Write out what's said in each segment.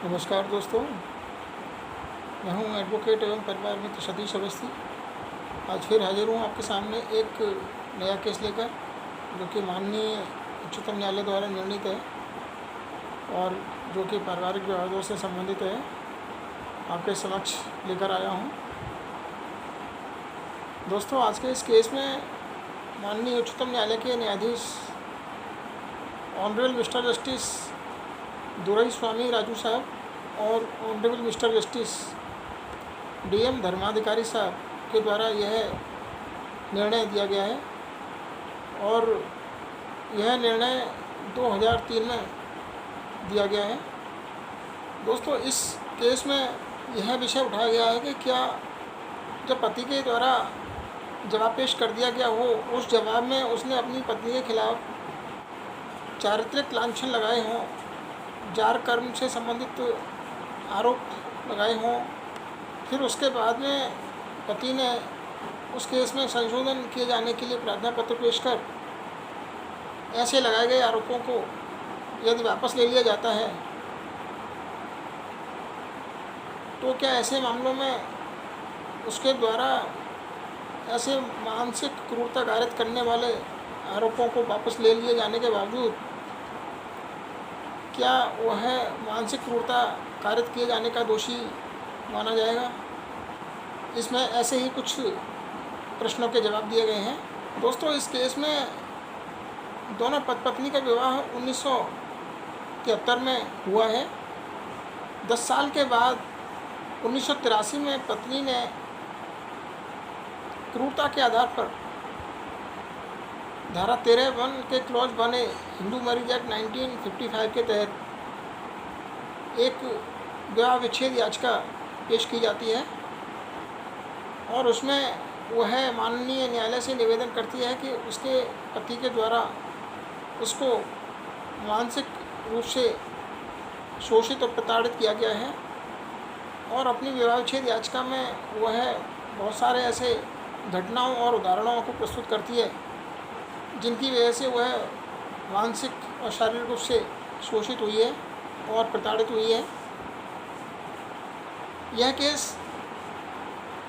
नमस्कार दोस्तों, मैं हूं एडवोकेट एवं परिवार मित्र सतीश अवस्थी। आज फिर हाजिर हूं आपके सामने एक नया केस लेकर, जो कि माननीय उच्चतम न्यायालय द्वारा निर्णीत है और जो कि पारिवारिक विवादों से संबंधित है। आपके समक्ष लेकर आया हूं। दोस्तों, आज के इस केस में माननीय उच्चतम न्यायालय के न्यायाधीश honourable mister justice Duraiswamy Raju साहब और honourable mister justice DM Dharmadhikari साहब के द्वारा यह निर्णय दिया गया है और यह निर्णय 2003 में दिया गया है। दोस्तों, इस केस में यह विषय उठाया गया है कि क्या जब पति के द्वारा जवाब पेश कर दिया गया हो, उस जवाब में उसने अपनी पत्नी के खिलाफ चारित्रिक लांछन लगाए हों, जार कर्म से संबंधित आरोप लगाए हों, फिर उसके बाद में पति ने उस केस में संशोधन किए जाने के लिए प्रार्थना पत्र पेश कर ऐसे लगाए गए आरोपों को यदि वापस ले लिया जाता है, तो क्या ऐसे मामलों में उसके द्वारा ऐसे मानसिक क्रूरता कारित करने वाले आरोपों को वापस ले लिए जाने के बावजूद क्या वह मानसिक क्रूरता कारित किए जाने का दोषी माना जाएगा? इसमें ऐसे ही कुछ प्रश्नों के जवाब दिए गए हैं। दोस्तों, इस केस में दोनों पति पत्नी का विवाह 1973 में हुआ है। 10 साल के बाद 1983 में पत्नी ने क्रूरता के आधार पर धारा 13(1) के क्लॉज बने हिंदू मैरिज एक्ट 1955 के तहत एक विवाह विच्छेद याचिका पेश की जाती है और उसमें वह माननीय न्यायालय से निवेदन करती है कि उसके पति के द्वारा उसको मानसिक रूप से शोषित और प्रताड़ित किया गया है और अपनी विवाह विच्छेद याचिका में वह बहुत सारे ऐसे घटनाओं और उदाहरणों को प्रस्तुत करती है जिनकी वजह से वह मानसिक और शारीरिक रूप से शोषित हुई है और प्रताड़ित हुई है। यह केस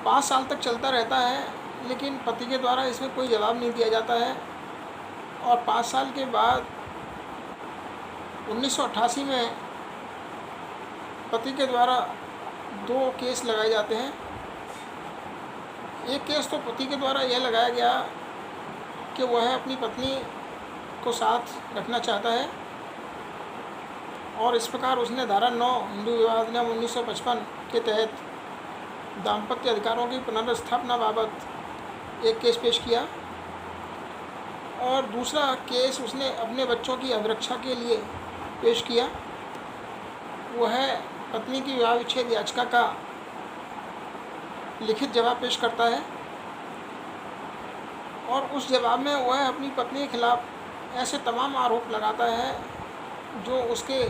5 साल तक चलता रहता है, लेकिन पति के द्वारा इसमें कोई जवाब नहीं दिया जाता है और 5 साल के बाद 1988 में पति के द्वारा 2 केस लगाए जाते हैं। एक केस तो पति के द्वारा यह लगाया गया कि वह अपनी पत्नी को साथ रखना चाहता है और इस प्रकार उसने धारा 9 हिंदू विवाह अधिनियम 1955 के तहत दाम्पत्य अधिकारों की पुनर्स्थापना बाबत एक केस पेश किया और दूसरा केस उसने अपने बच्चों की अभिरक्षा के लिए पेश किया। वह पत्नी की विवाह विच्छेद याचिका का लिखित जवाब पेश करता है और उस जवाब में वह अपनी पत्नी के खिलाफ ऐसे तमाम आरोप लगाता है जो उसके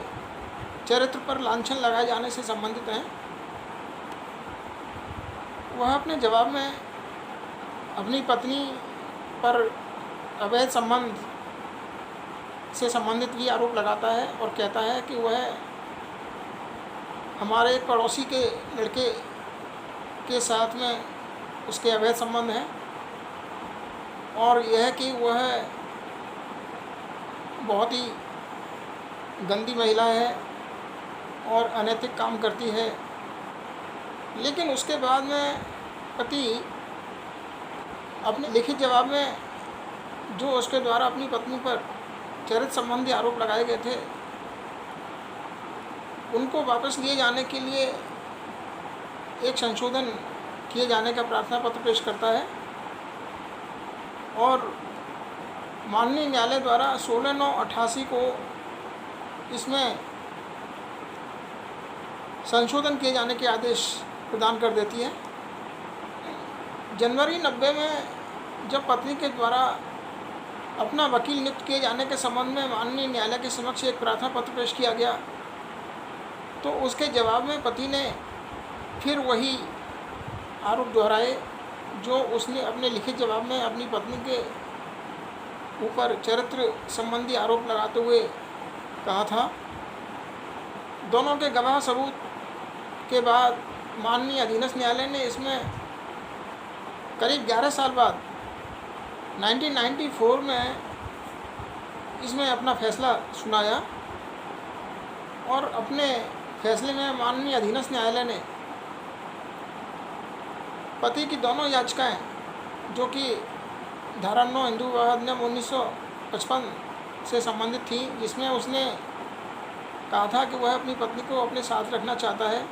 चरित्र पर लांछन लगाए जाने से संबंधित हैं। वह अपने जवाब में अपनी पत्नी पर अवैध संबंध से संबंधित भी आरोप लगाता है और कहता है कि वह हमारे एक पड़ोसी के लड़के के साथ में उसके अवैध संबंध हैं और यह कि वह बहुत ही गंदी महिला है और अनैतिक काम करती है। लेकिन उसके बाद में पति अपने लिखित जवाब में जो उसके द्वारा अपनी पत्नी पर चरित्र संबंधी आरोप लगाए गए थे उनको वापस लिए जाने के लिए एक संशोधन किए जाने का प्रार्थना पत्र पेश करता है और माननीय न्यायालय द्वारा 16/9/88 को इसमें संशोधन किए जाने के आदेश प्रदान कर देती है। जनवरी 90 में जब पत्नी के द्वारा अपना वकील नियुक्त किए जाने के संबंध में माननीय न्यायालय के समक्ष एक प्रार्थना पत्र पेश किया गया, तो उसके जवाब में पति ने फिर वही आरोप दोहराए जो उसने अपने लिखित जवाब में अपनी पत्नी के ऊपर चरित्र संबंधी आरोप लगाते हुए कहा था। दोनों के गवाह सबूत के बाद माननीय अधीनस्थ न्यायालय ने इसमें करीब 11 साल बाद 1994 में इसमें अपना फैसला सुनाया और अपने फैसले में माननीय अधीनस्थ न्यायालय ने पति की दोनों याचिकाएं, जो कि धारा 9 हिंदू विवाह अधिनियम 1955 से संबंधित थी, जिसमें उसने कहा था कि वह अपनी पत्नी को अपने साथ रखना चाहता है,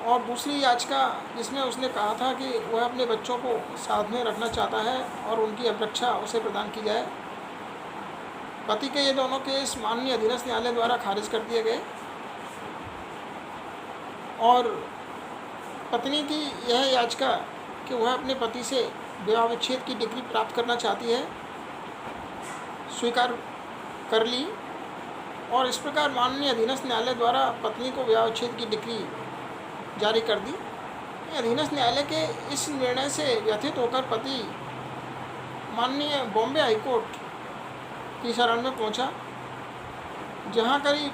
और दूसरी याचिका जिसमें उसने कहा था कि वह अपने बच्चों को साथ में रखना चाहता है और उनकी अभिरक्षा उसे प्रदान की जाए, पति के ये दोनों केस माननीय अधीनस्थ न्यायालय द्वारा खारिज कर दिए गए। और पत्नी की यह याचिका कि वह अपने पति से विवाह विच्छेद की डिग्री प्राप्त करना चाहती है स्वीकार कर ली, और इस प्रकार माननीय अधीनस्थ न्यायालय द्वारा पत्नी को विवाह विच्छेद की डिग्री जारी कर दी। अधीनस्थ न्यायालय के इस निर्णय से व्यथित होकर पति माननीय बॉम्बे हाईकोर्ट की शरण में पहुंचा, जहां करीब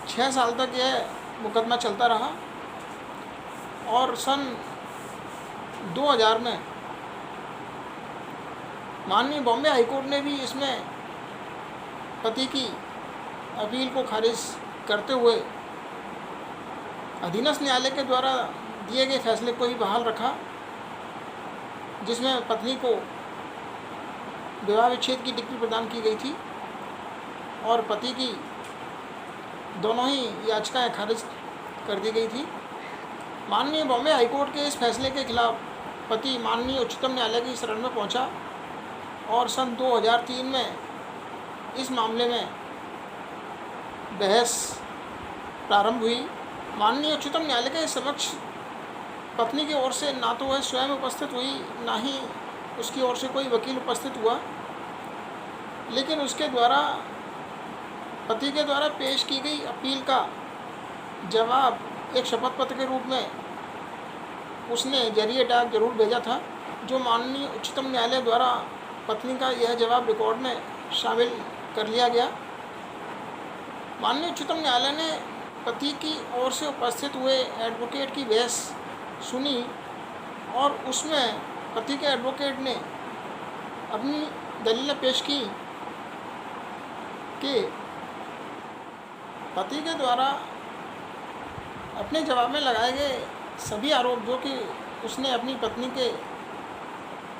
6 साल तक यह मुकदमा चलता रहा, और सन 2000 में माननीय बॉम्बे हाईकोर्ट ने भी इसमें पति की अपील को खारिज करते हुए अधीनस्थ न्यायालय के द्वारा दिए गए फैसले को ही बहाल रखा, जिसमें पत्नी को विवाह विच्छेद की डिग्री प्रदान की गई थी और पति की दोनों ही याचिकाएं खारिज कर दी गई थी। माननीय बॉम्बे हाईकोर्ट के इस फैसले के खिलाफ पति माननीय उच्चतम न्यायालय की शरण में पहुंचा, और सन 2003 में इस मामले में बहस प्रारंभ हुई। माननीय उच्चतम न्यायालय के समक्ष पत्नी की ओर से ना तो वह स्वयं उपस्थित हुई, ना ही उसकी ओर से कोई वकील उपस्थित हुआ, लेकिन उसके द्वारा पति के द्वारा पेश की गई अपील का जवाब एक शपथ पत्र के रूप में उसने जरिए डाक जरूर भेजा था, जो माननीय उच्चतम न्यायालय द्वारा पत्नी का यह जवाब रिकॉर्ड में शामिल कर लिया गया। माननीय उच्चतम न्यायालय ने पति की ओर से उपस्थित हुए एडवोकेट की बहस सुनी, और उसमें पति के एडवोकेट ने अपनी दलीलें पेश की कि पति के द्वारा अपने जवाब में लगाए गए सभी आरोप, जो कि उसने अपनी पत्नी के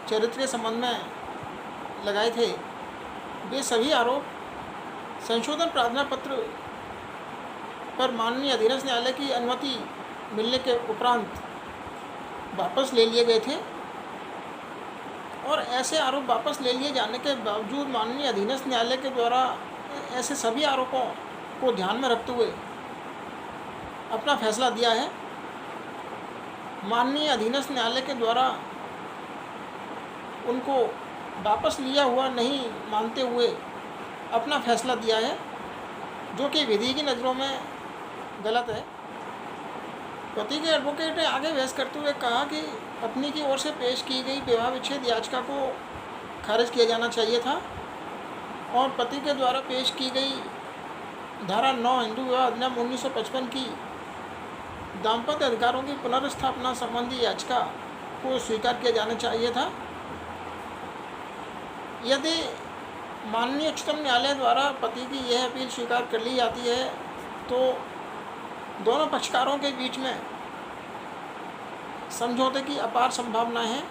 चरित्र के संबंध में लगाए थे, वे सभी आरोप संशोधन प्रार्थना पत्र पर माननीय अधीनस्थ न्यायालय की अनुमति मिलने के उपरांत वापस ले लिए गए थे, और ऐसे आरोप वापस ले लिए जाने के बावजूद माननीय अधीनस्थ न्यायालय के द्वारा ऐसे सभी आरोपों को ध्यान में रखते हुए अपना फैसला दिया है। माननीय अधीनस्थ न्यायालय के द्वारा उनको वापस लिया हुआ नहीं मानते हुए अपना फैसला दिया है, जो कि विधि की नज़रों में गलत है। पति के एडवोकेट ने आगे बहस करते हुए कहा कि पत्नी की ओर से पेश की गई विवाह विच्छेद याचिका को खारिज किया जाना चाहिए था, और पति के द्वारा पेश की गई धारा 9 हिंदू विवाह अधिनियम 1955 की दाम्पत्य अधिकारों की पुनर्स्थापना संबंधी याचिका को स्वीकार किया जाना चाहिए था। यदि माननीय उच्चतम न्यायालय द्वारा पति की यह अपील स्वीकार कर ली जाती है, तो दोनों पक्षकारों के बीच में समझौते की अपार संभावनाएं हैं।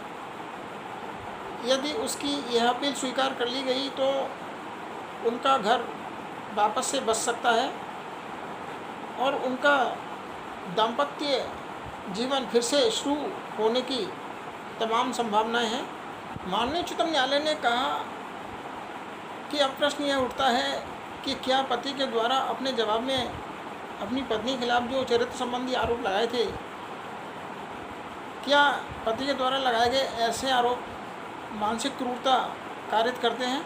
यदि उसकी यह अपील स्वीकार कर ली गई तो उनका घर वापस से बस सकता है और उनका दाम्पत्य जीवन फिर से शुरू होने की तमाम संभावनाएं हैं। माननीय उच्चतम न्यायालय ने कहा कि अब प्रश्न यह उठता है कि क्या पति के द्वारा अपने जवाब में अपनी पत्नी के खिलाफ जो चरित्र संबंधी आरोप लगाए थे, क्या पति के द्वारा लगाए गए ऐसे आरोप मानसिक क्रूरता कारित करते हैं।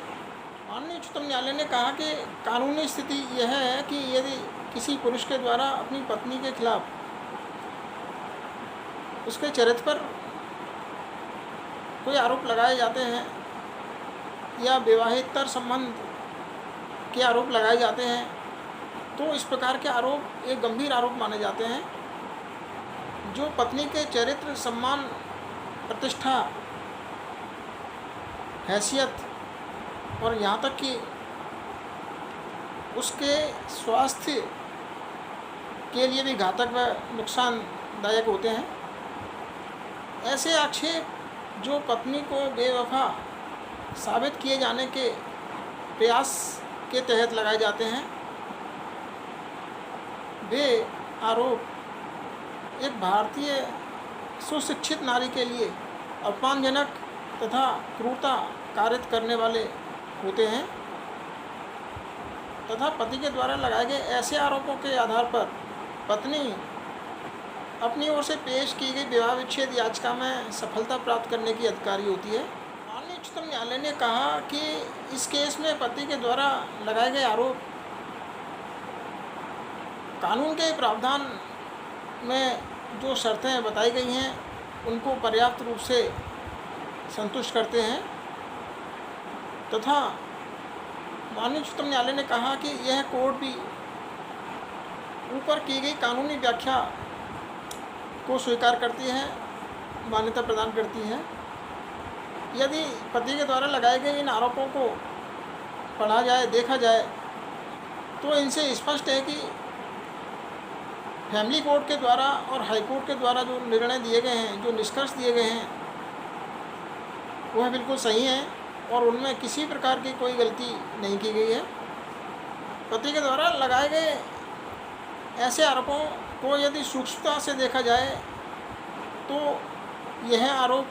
माननीय उच्चतम न्यायालय ने कहा कि कानूनी स्थिति यह है कि यदि किसी पुरुष के द्वारा अपनी पत्नी के खिलाफ उसके चरित्र पर कोई आरोप लगाए जाते हैं या विवाहेतर संबंध के आरोप लगाए जाते हैं, तो इस प्रकार के आरोप एक गंभीर आरोप माने जाते हैं, जो पत्नी के चरित्र, सम्मान, प्रतिष्ठा, हैसियत और यहाँ तक कि उसके स्वास्थ्य के लिए भी घातक व नुकसानदायक होते हैं। ऐसे आक्षेप जो पत्नी को बेवफा साबित किए जाने के प्रयास के तहत लगाए जाते हैं, वे आरोप एक भारतीय सुशिक्षित नारी के लिए अपमानजनक तथा क्रूरता कारित करने वाले होते हैं तथा पति के द्वारा लगाए गए ऐसे आरोपों के आधार पर पत्नी अपनी ओर से पेश की गई विवाह विच्छेद याचिका में सफलता प्राप्त करने की अधिकारी होती है। माननीय उच्चतम न्यायालय ने कहा कि इस केस में पति के द्वारा लगाए गए आरोप कानून के प्रावधान में जो शर्तें बताई गई हैं उनको पर्याप्त रूप से संतुष्ट करते हैं तथा माननीय उच्चतम न्यायालय ने कहा कि यह कोर्ट भी ऊपर की गई कानूनी व्याख्या को स्वीकार करती है, मान्यता प्रदान करती है। यदि पति के द्वारा लगाए गए इन आरोपों को पढ़ा जाए, देखा जाए, तो इनसे स्पष्ट है कि फैमिली कोर्ट के द्वारा और हाई कोर्ट के द्वारा जो निर्णय दिए गए हैं, जो निष्कर्ष दिए गए हैं, वह बिल्कुल सही हैं और उनमें किसी प्रकार की कोई गलती नहीं की गई है। पति के द्वारा लगाए गए ऐसे आरोपों को यदि सूक्ष्मता से देखा जाए तो यह आरोप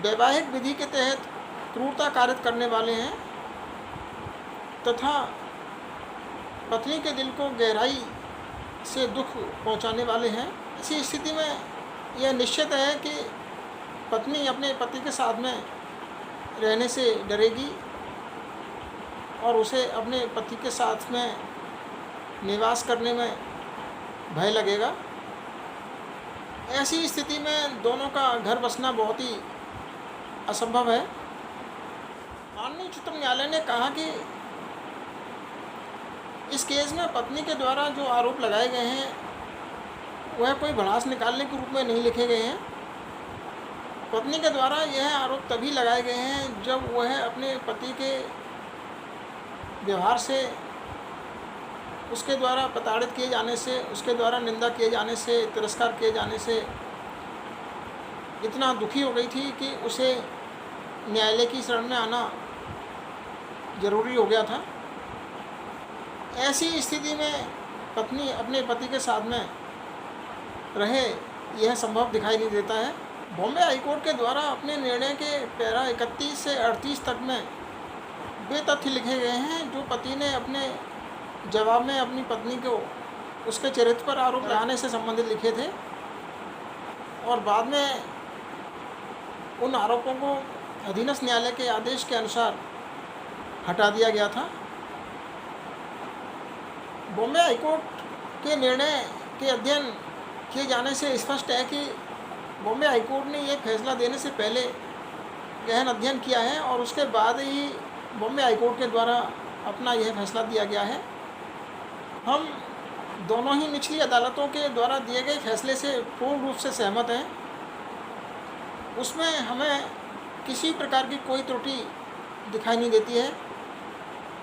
वैवाहिक विधि के तहत क्रूरता कारित करने वाले हैं तथा पत्नी के दिल को गहराई से दुख पहुंचाने वाले हैं। ऐसी स्थिति में यह निश्चित है कि पत्नी अपने पति के साथ में रहने से डरेगी और उसे अपने पति के साथ में निवास करने में भय लगेगा। ऐसी स्थिति में दोनों का घर बसना बहुत ही असंभव है। माननीय उच्चतम न्यायालय ने कहा कि इस केस में पत्नी के द्वारा जो आरोप लगाए गए हैं वह कोई भड़ास निकालने के रूप में नहीं लिखे गए हैं। पत्नी के द्वारा यह आरोप तभी लगाए गए हैं जब वह अपने पति के व्यवहार से, उसके द्वारा प्रताड़ित किए जाने से, उसके द्वारा निंदा किए जाने से, तिरस्कार किए जाने से इतना दुखी हो गई थी कि उसे न्यायालय की शरण में आना जरूरी हो गया था। ऐसी स्थिति में पत्नी अपने पति के साथ में रहे, यह संभव दिखाई नहीं देता है। बॉम्बे हाईकोर्ट के द्वारा अपने निर्णय के पैरा 31 से 38 तक में वे तथ्य लिखे गए हैं जो पति ने अपने जवाब में अपनी पत्नी को उसके चरित्र पर आरोप लगाने से संबंधित लिखे थे और बाद में उन आरोपों को अधीनस्थ न्यायालय के आदेश के अनुसार हटा दिया गया था। बॉम्बे हाईकोर्ट के निर्णय के अध्ययन किए जाने से स्पष्ट है कि बॉम्बे हाईकोर्ट ने यह फैसला देने से पहले गहन अध्ययन किया है और उसके बाद ही बॉम्बे हाईकोर्ट के द्वारा अपना यह फैसला दिया गया है। हम दोनों ही निचली अदालतों के द्वारा दिए गए फैसले से पूर्ण रूप से सहमत हैं। उसमें हमें किसी प्रकार की कोई त्रुटि दिखाई नहीं देती है।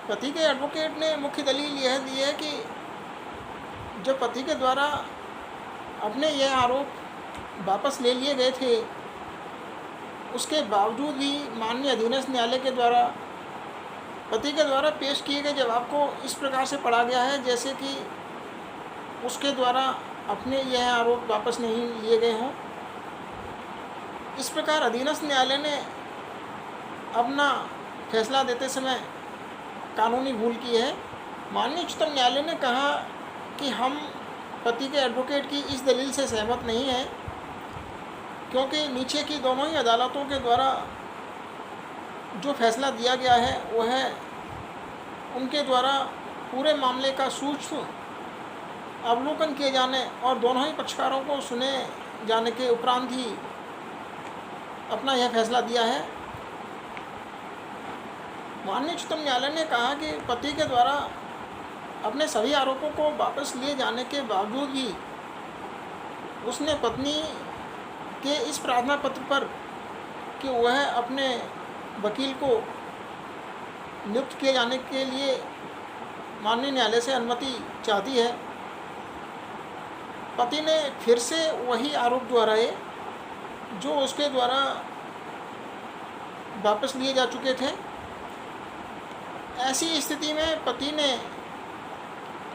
पति के एडवोकेट ने मुख्य दलील यह दी है कि जो पति के द्वारा अपने यह आरोप वापस ले लिए गए थे, उसके बावजूद भी माननीय अधीनस्थ न्यायालय के द्वारा पति के द्वारा पेश किए गए जवाब को इस प्रकार से पढ़ा गया है जैसे कि उसके द्वारा अपने यह आरोप वापस नहीं लिए गए हों। इस प्रकार अधीनस्थ न्यायालय ने अपना फैसला देते समय कानूनी भूल की है। माननीय उच्चतम न्यायालय ने कहा कि हम पति के एडवोकेट की इस दलील से सहमत नहीं हैं क्योंकि नीचे की दोनों ही अदालतों के द्वारा जो फैसला दिया गया है वह उनके द्वारा पूरे मामले का सूक्ष्म अवलोकन किए जाने और दोनों ही पक्षकारों को सुने जाने के उपरांत ही अपना यह फैसला दिया है। माननीय उच्चतम न्यायालय ने कहा कि पति के द्वारा अपने सभी आरोपों को वापस लिए जाने के बावजूद भी उसने पत्नी के इस प्रार्थना पत्र पर कि वह अपने वकील को नियुक्त किए जाने के लिए माननीय न्यायालय से अनुमति चाहती है, पति ने फिर से वही आरोप दोहराए जो उसके द्वारा वापस लिए जा चुके थे। ऐसी स्थिति में पति ने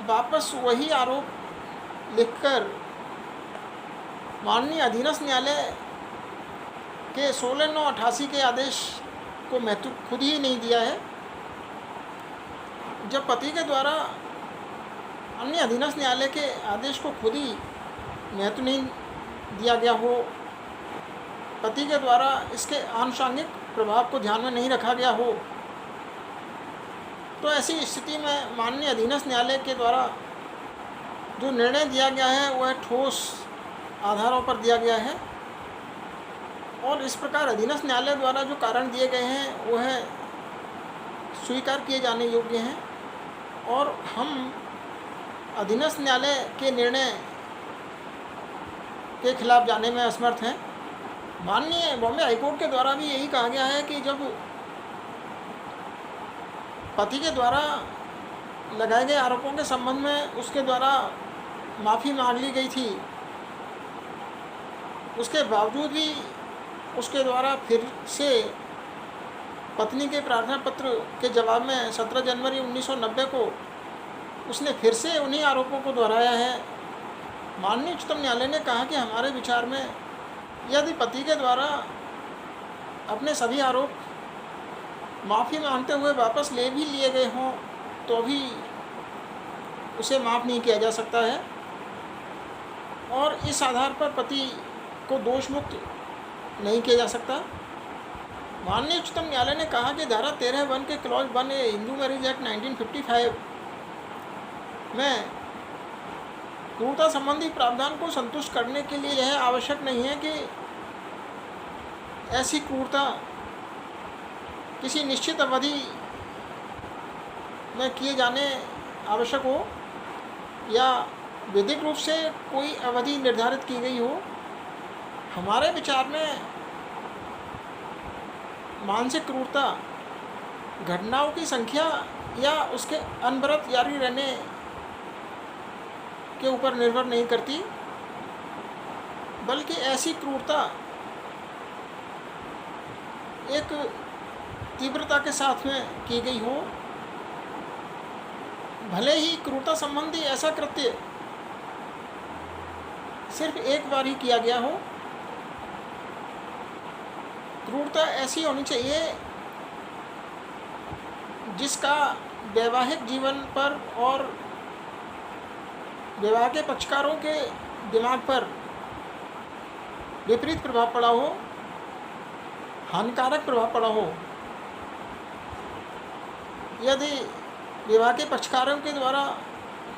वापस वही आरोप लिखकर माननीय अधीनस्थ न्यायालय के 16/9/88 के आदेश को महत्व खुद ही नहीं दिया है। जब पति के द्वारा अन्य अधीनस्थ न्यायालय के आदेश को खुद ही महत्व नहीं दिया गया हो, पति के द्वारा इसके आनुषंगिक प्रभाव को ध्यान में नहीं रखा गया हो, तो ऐसी स्थिति में माननीय अधीनस्थ न्यायालय के द्वारा जो निर्णय दिया गया है वह ठोस आधारों पर दिया गया है और इस प्रकार अधीनस्थ न्यायालय द्वारा जो कारण दिए गए हैं वह स्वीकार किए जाने योग्य हैं और हम अधीनस्थ न्यायालय के निर्णय के खिलाफ जाने में असमर्थ हैं। माननीय बॉम्बे हाईकोर्ट के द्वारा भी यही कहा गया है कि जब पति के द्वारा लगाए गए आरोपों के संबंध में उसके द्वारा माफ़ी मांग ली गई थी, उसके बावजूद भी उसके द्वारा फिर से पत्नी के प्रार्थना पत्र के जवाब में 17 जनवरी 1990 को उसने फिर से उन्हीं आरोपों को दोहराया है। माननीय उच्चतम न्यायालय ने कहा कि हमारे विचार में यदि पति के द्वारा अपने सभी आरोप माफ़ी मांगते हुए वापस ले भी लिए गए हों तो भी उसे माफ़ नहीं किया जा सकता है और इस आधार पर पति को दोष मुक्त नहीं किया जा सकता। माननीय उच्चतम न्यायालय ने कहा कि धारा 13(1) के क्लॉज 1 हिंदू मैरिज एक्ट 1955 में क्रूरता संबंधी प्रावधान को संतुष्ट करने के लिए यह आवश्यक नहीं है कि ऐसी क्रूरता किसी निश्चित अवधि में किए जाने आवश्यक हो या विधिक रूप से कोई अवधि निर्धारित की गई हो। हमारे विचार में मानसिक क्रूरता घटनाओं की संख्या या उसके अनवरत जारी रहने के ऊपर निर्भर नहीं करती, बल्कि ऐसी क्रूरता एक तीव्रता के साथ में की गई हो। भले ही क्रूरता संबंधी ऐसा कृत्य सिर्फ एक बार ही किया गया हो, क्रूरता ऐसी होनी चाहिए जिसका वैवाहिक जीवन पर और विवाह के पक्षकारों के दिमाग पर विपरीत प्रभाव पड़ा हो, हानिकारक प्रभाव पड़ा हो। यदि विवाह के पक्षकारों के द्वारा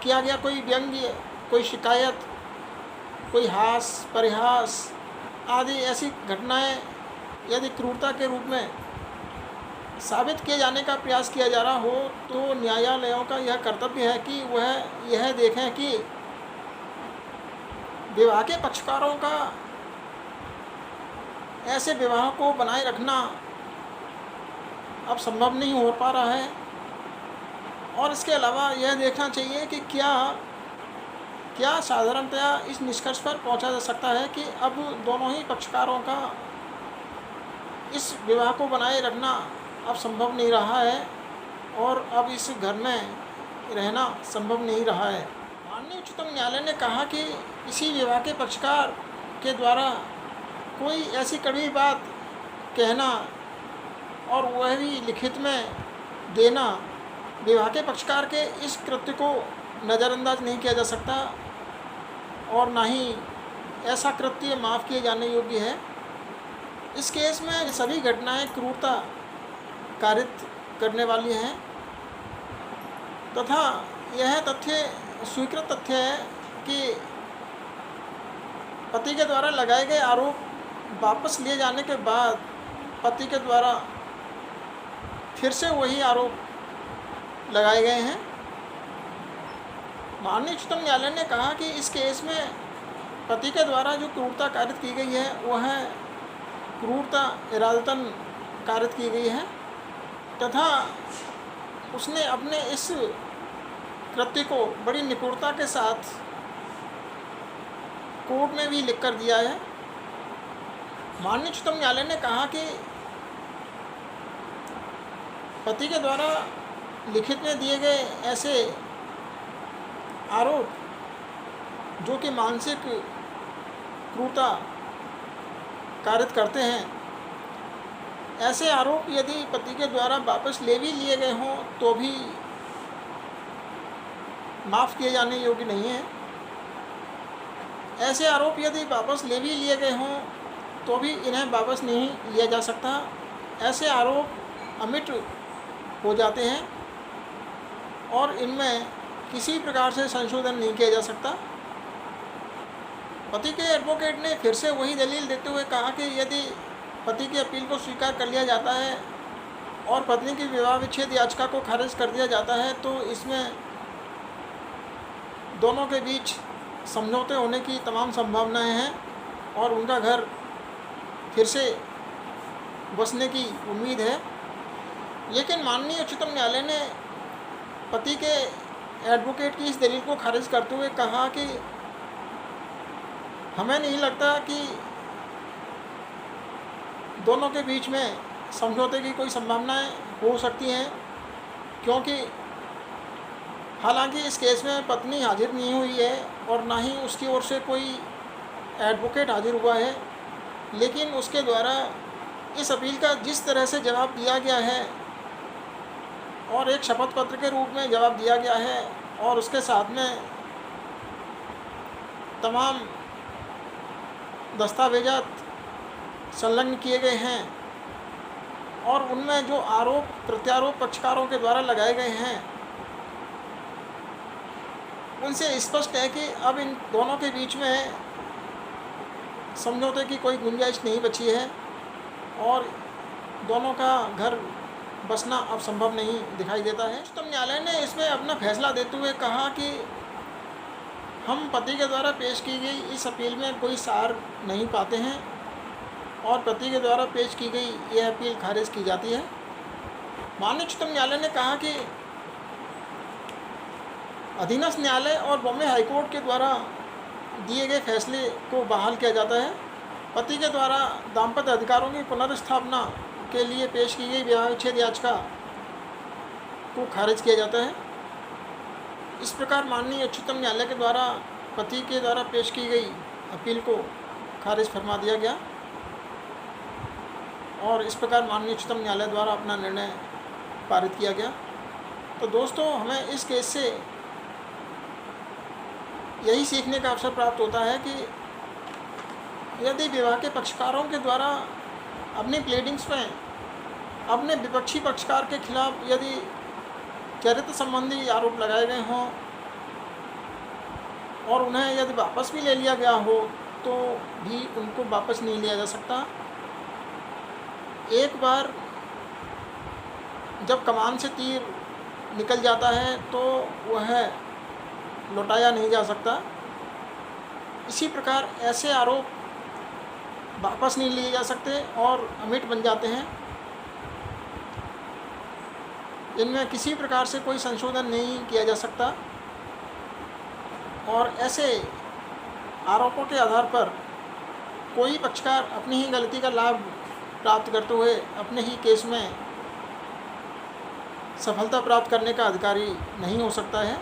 किया गया कोई व्यंग्य, कोई शिकायत, कोई हास परिहास आदि ऐसी घटनाएं यदि क्रूरता के रूप में साबित किए जाने का प्रयास किया जा रहा हो तो न्यायालयों का यह कर्तव्य है कि वह यह देखें कि विवाह के पक्षकारों का ऐसे विवाह को बनाए रखना अब संभव नहीं हो पा रहा है और इसके अलावा यह देखना चाहिए कि क्या साधारणतया इस निष्कर्ष पर पहुंचा जा सकता है कि अब दोनों ही पक्षकारों का इस विवाह को बनाए रखना अब संभव नहीं रहा है और अब इस घर में रहना संभव नहीं रहा है। माननीय उच्चतम न्यायालय ने कहा कि इसी विवाह के पक्षकार के द्वारा कोई ऐसी कड़वी बात कहना और वह भी लिखित में देना विवाह के पक्षकार के इस कृत्य को नज़रअंदाज नहीं किया जा सकता और ना ही ऐसा कृत्य माफ़ किए जाने योग्य है। इस केस में सभी घटनाएं क्रूरता कारित करने वाली हैं तथा यह तथ्य स्वीकृत तथ्य है कि पति के द्वारा लगाए गए आरोप वापस लिए जाने के बाद पति के द्वारा फिर से वही आरोप लगाए गए हैं माननीय उच्चतम न्यायालय ने कहा कि इस केस में पति के द्वारा जो क्रूरता कारित की गई है वह क्रूरता इरादतन कारित की गई है तथा उसने अपने इस कृत्य को बड़ी निपुणता के साथ कोर्ट में भी लिख कर दिया है। माननीय उच्चतम न्यायालय ने कहा कि पति के द्वारा लिखित में दिए गए ऐसे आरोप जो कि मानसिक क्रूरता कारित करते हैं, ऐसे आरोप यदि पति के द्वारा वापस ले भी लिए गए हों तो भी माफ़ किए जाने योग्य नहीं है। ऐसे आरोप यदि वापस ले भी लिए गए हों तो भी इन्हें वापस नहीं लिया जा सकता। ऐसे आरोप अमिट हो जाते हैं और इनमें किसी प्रकार से संशोधन नहीं किया जा सकता। पति के एडवोकेट ने फिर से वही दलील देते हुए कहा कि यदि पति की अपील को स्वीकार कर लिया जाता है और पत्नी की विवाह विच्छेद याचिका को खारिज कर दिया जाता है तो इसमें दोनों के बीच समझौते होने की तमाम संभावनाएं हैं और उनका घर फिर से बसने की उम्मीद है। लेकिन माननीय उच्चतम न्यायालय ने पति के एडवोकेट की इस दलील को खारिज करते हुए कहा कि हमें नहीं लगता कि दोनों के बीच में समझौते की कोई संभावनाएं हो सकती हैं, क्योंकि हालांकि इस केस में पत्नी हाजिर नहीं हुई है और ना ही उसकी ओर से कोई एडवोकेट हाजिर हुआ है, लेकिन उसके द्वारा इस अपील का जिस तरह से जवाब दिया गया है और एक शपथ पत्र के रूप में जवाब दिया गया है और उसके साथ में तमाम दस्तावेजात संलग्न किए गए हैं और उनमें जो आरोप प्रत्यारोप पक्षकारों के द्वारा लगाए गए हैं उनसे स्पष्ट है कि अब इन दोनों के बीच में समझौते की कोई गुंजाइश नहीं बची है और दोनों का घर बसना अब संभव नहीं दिखाई देता है। उच्चतम न्यायालय ने इसमें अपना फैसला देते हुए कहा कि हम पति के द्वारा पेश की गई इस अपील में कोई सार नहीं पाते हैं और पति के द्वारा पेश की गई यह अपील खारिज की जाती है। माननीय उच्चतम न्यायालय ने कहा कि अधीनस्थ न्यायालय और बॉम्बे हाईकोर्ट के द्वारा दिए गए फैसले को बहाल किया जाता है। पति के द्वारा दाम्पत्य अधिकारों की पुनर्स्थापना के लिए पेश की गई विवाह विच्छेद याचिका को खारिज किया जाता है। इस प्रकार माननीय उच्चतम न्यायालय के द्वारा पति के द्वारा पेश की गई अपील को खारिज फरमा दिया गया और इस प्रकार माननीय उच्चतम न्यायालय द्वारा अपना निर्णय पारित किया गया। तो दोस्तों, हमें इस केस से यही सीखने का अवसर प्राप्त होता है कि यदि विवाह के पक्षकारों के द्वारा अपनी प्लीडिंग्स में अपने विपक्षी पक्षकार के खिलाफ यदि चरित्र संबंधी आरोप लगाए गए हों और उन्हें यदि वापस भी ले लिया गया हो तो भी उनको वापस नहीं लिया जा सकता। एक बार जब कमान से तीर निकल जाता है तो वह लौटाया नहीं जा सकता। इसी प्रकार ऐसे आरोप वापस नहीं लिए जा सकते और अमिट बन जाते हैं। इनमें किसी प्रकार से कोई संशोधन नहीं किया जा सकता और ऐसे आरोपों के आधार पर कोई पक्षकार अपनी ही गलती का लाभ प्राप्त करते हुए अपने ही केस में सफलता प्राप्त करने का अधिकारी नहीं हो सकता है।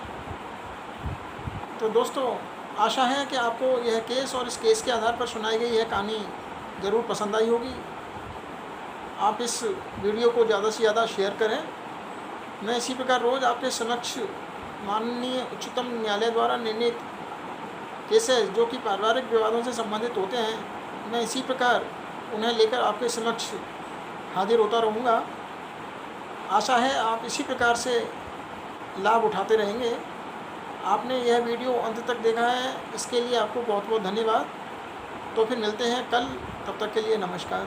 तो दोस्तों, आशा है कि आपको यह केस और इस केस के आधार पर सुनाई गई यह कहानी ज़रूर पसंद आई होगी। आप इस वीडियो को ज़्यादा से ज़्यादा शेयर करें। मैं इसी प्रकार रोज़ आपके समक्ष माननीय उच्चतम न्यायालय द्वारा निर्णीत केसेस जो कि पारिवारिक विवादों से संबंधित होते हैं, मैं इसी प्रकार उन्हें लेकर आपके समक्ष हाजिर होता रहूँगा। आशा है आप इसी प्रकार से लाभ उठाते रहेंगे। आपने यह वीडियो अंत तक देखा है, इसके लिए आपको बहुत बहुत धन्यवाद। तो फिर मिलते हैं कल, तब तक के लिए नमस्कार।